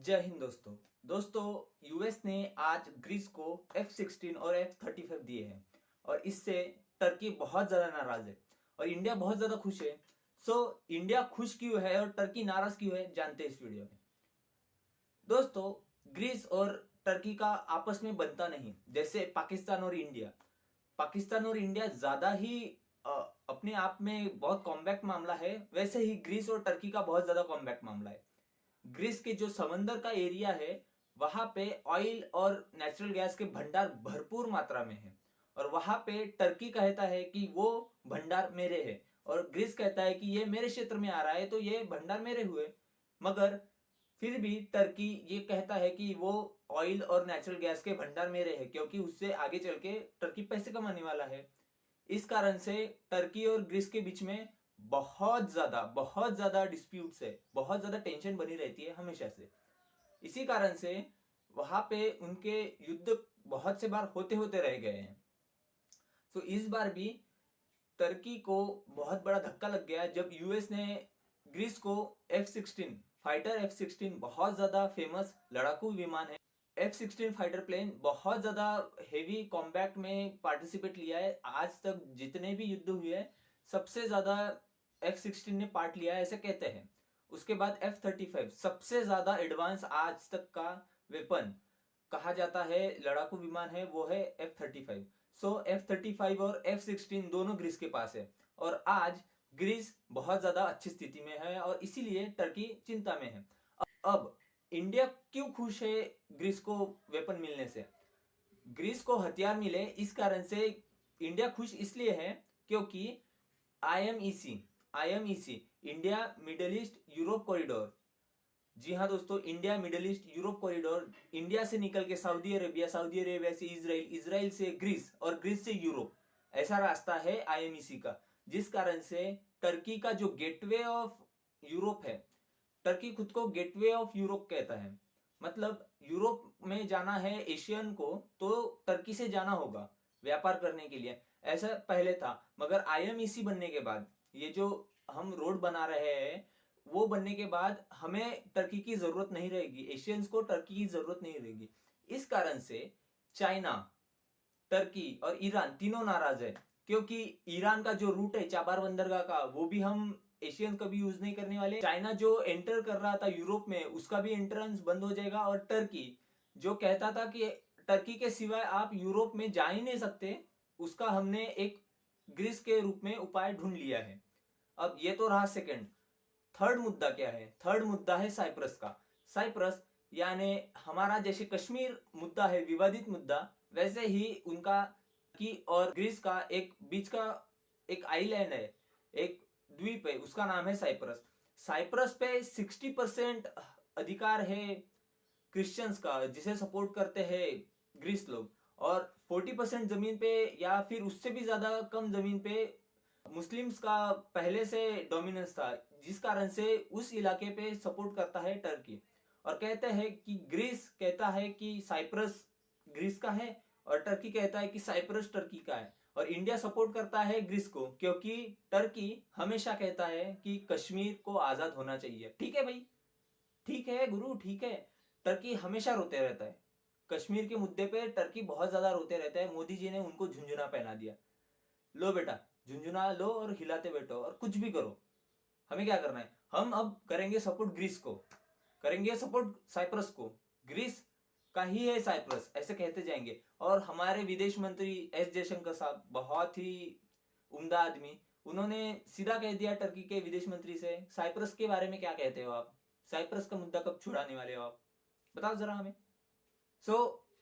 जय हिंद दोस्तों। यूएस ने आज ग्रीस को F-16 और F-35 दिए हैं और इससे टर्की बहुत ज्यादा नाराज है और इंडिया बहुत ज्यादा खुश है। इंडिया खुश क्यों है और टर्की नाराज क्यों है, जानते हैं इस वीडियो में। दोस्तों, ग्रीस और टर्की का आपस में बनता नहीं, जैसे पाकिस्तान और इंडिया ज्यादा ही अ, अपने आप में बहुत कॉम्पैक्ट मामला है, वैसे ही ग्रीस और टर्की का बहुत ज्यादा कॉम्पैक्ट मामला है। ग्रीस के जो समंदर का एरिया है, वहां पे ऑयल और नेचुरल गैस के भंडार भरपूर मात्रा में है और वहां पे टर्की कहता है कि वो भंडार मेरे है और ग्रीस कहता है कि ये मेरे क्षेत्र में आ रहा है तो ये भंडार मेरे हुए। मगर फिर भी टर्की ये कहता है कि वो ऑयल और नेचुरल गैस के भंडार मेरे है, क्योंकि उससे आगे चल के टर्की पैसे कमाने वाला है। इस कारण से टर्की और ग्रीस के बीच में बहुत ज्यादा डिस्प्यूट्स है, बहुत ज्यादा टेंशन बनी रहती है हमेशा से। इसी कारण से वहां पे उनके युद्ध बहुत से बार होते होते रह गए हैं। इस बार भी टर्की को बहुत बड़ा धक्का लग गया जब यूएस ने ग्रीस को F-16 बहुत ज्यादा फेमस लड़ाकू विमान है। F-16 फाइटर प्लेन बहुत ज्यादा हेवी कॉम्बैट में पार्टिसिपेट लिया है। आज तक जितने भी युद्ध हुए हैं, सबसे ज्यादा F-16 ने पार्ट लिया है, ऐसे कहते हैं। उसके बाद F-35 सबसे ज्यादा एडवांस आज तक का वेपन कहा जाता है, लड़ाकू विमान है, वो है F-35। F-35 और F-16 दोनों ग्रीस के पास है और आज ग्रीस बहुत ज्यादा अच्छी स्थिति में है और इसीलिए टर्की चिंता में है। अब इंडिया क्यों खुश है ग्रीस को वेपन मिलने से? ग्रीस को हथियार मिले इस कारण से इंडिया खुश इसलिए है क्योंकि IMEC India Middle East Europe corridor, जी हाँ दोस्तों, India Middle East Europe corridor, India से निकल के सऊदी अरेबिया से इजराइल से ग्रीस और ग्रीस से यूरोप, ऐसा रास्ता है आईएमईसी का। जिस कारण से टर्की का जो गेटवे ऑफ यूरोप है, टर्की खुद को गेटवे ऑफ यूरोप कहता है। मतलब यूरोप में जाना है एशियन को तो टर्की से जाना होगा व्यापार करने के लिए, ऐसा पहले था। मगर आईएमईसी बनने के बाद, ये जो हम रोड बना रहे हैं, वो बनने के बाद हमें टर्की की जरूरत नहीं रहेगी, एशियंस को टर्की की जरूरत नहीं रहेगी। इस कारण से चाइना, टर्की और ईरान तीनों नाराज है, क्योंकि ईरान का जो रूट है चाबार बंदरगाह का, वो भी हम एशियन कभी यूज नहीं करने वाले। चाइना जो एंटर कर रहा था यूरोप में, उसका भी एंट्रेंस बंद हो जाएगा। और टर्की जो कहता था कि टर्की के सिवाय आप यूरोप में जा ही नहीं सकते, उसका हमने एक ग्रीस के रूप में उपाय ढूंढ लिया है। अब ये तो रहा सेकंड। थर्ड मुद्दा क्या है? थर्ड मुद्दा है साइप्रस का। साइप्रस यानी हमारा जैसे कश्मीर मुद्दा है विवादित मुद्दा, वैसे ही उनका की और ग्रीस का एक बीच का एक आइलैंड है, एक द्वीप है, उसका नाम है साइप्रस। साइप्रस पे 60% अधिकार है क्रिश्चियंस का, जिसे सपोर्ट करते हैं ग्रीस लोग, और 40% जमीन पे या फिर उससे भी ज्यादा कम जमीन पे मुस्लिम्स का पहले से डोमिनेंस था, जिस कारण से उस इलाके पे सपोर्ट करता है टर्की। और कहते हैं कि ग्रीस कहता है कि साइप्रस ग्रीस का है और टर्की कहता है कि साइप्रस टर्की का है। और इंडिया सपोर्ट करता है ग्रीस को, क्योंकि टर्की हमेशा कहता है कि कश्मीर को आजाद होना चाहिए। ठीक है भाई, ठीक है गुरु, ठीक है। टर्की हमेशा रोते रहता है कश्मीर के मुद्दे पे, टर्की बहुत ज्यादा रोते रहता है। मोदी जी ने उनको झुंझुना पहना दिया, लो बेटा झुंझुना लो और हिलाते बैठो और कुछ भी करो, हमें क्या करना है। हम अब करेंगे सपोर्ट ग्रीस को, करेंगे सपोर्ट साइप्रस को, ग्रीस का ही है साइप्रस, ऐसे कहते जाएंगे। और हमारे विदेश मंत्री एस जयशंकर साहब बहुत ही उम्दा आदमी, उन्होंने सीधा कह दिया टर्की के विदेश मंत्री से, साइप्रस के बारे में क्या कहते हो आप, साइप्रस का मुद्दा कब छुड़ाने वाले हो आप, बताओ जरा हमें।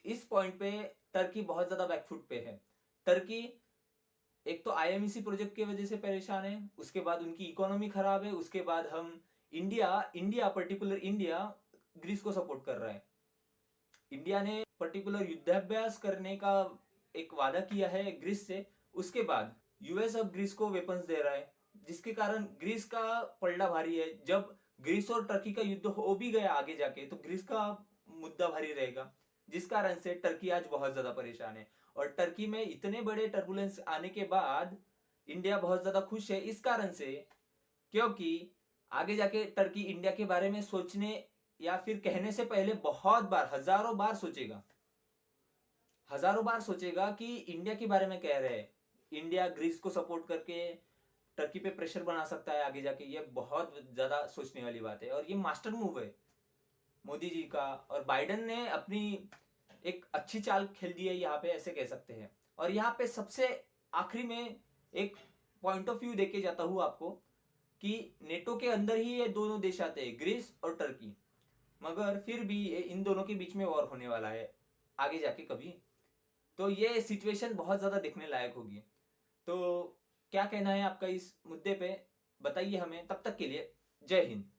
इस पॉइंट पे टर्की बहुत ज्यादा बैकफुट पे है। टर्की एक तो आईएमईसी प्रोजेक्ट की वजह से परेशान है, उसके बाद उनकी इकोनॉमी खराब है, उसके बाद हम पर्टिकुलर इंडिया ग्रीस को सपोर्ट कर रहा है। इंडिया ने पर्टिकुलर युद्धाभ्यास करने का एक वादा किया है ग्रीस से, उसके बाद यूएस अब ग्रीस को वेपन्स दे रहा है, जिसके कारण ग्रीस का पलड़ा भारी है। जब ग्रीस और टर्की का युद्ध हो भी गया आगे जाके, तो ग्रीस का मुद्दा भारी रहेगा, जिस कारण से टर्की आज बहुत ज्यादा परेशान है। और टर्की में इतने बड़े टर्बुलेंस आने के बाद इंडिया बहुत ज्यादा खुश है, इस कारण से क्योंकि आगे जाके टर्की इंडिया के बारे में सोचने या फिर कहने से पहले बहुत बार, हजारों बार सोचेगा, हजारों बार सोचेगा कि इंडिया के बारे में कह रहे हैं, इंडिया ग्रीस को सपोर्ट करके टर्की पे प्रेशर बना सकता है आगे जाके। ये बहुत ज्यादा सोचने वाली बात है और ये मास्टर मूव है मोदी जी का। और बाइडन ने अपनी एक अच्छी चाल खेल दी है यहाँ पे, ऐसे कह सकते हैं। और यहाँ पे सबसे आखिरी में एक पॉइंट ऑफ व्यू देके जाता हूँ आपको कि नेटो के अंदर ही ये दोनों देश आते हैं, ग्रीस और टर्की, मगर फिर भी इन दोनों के बीच में वॉर होने वाला है आगे जाके कभी। तो ये सिचुएशन बहुत ज्यादा देखने लायक होगी। तो क्या कहना है आपका इस मुद्दे पे, बताइए हमें। तब तक के लिए जय हिंद।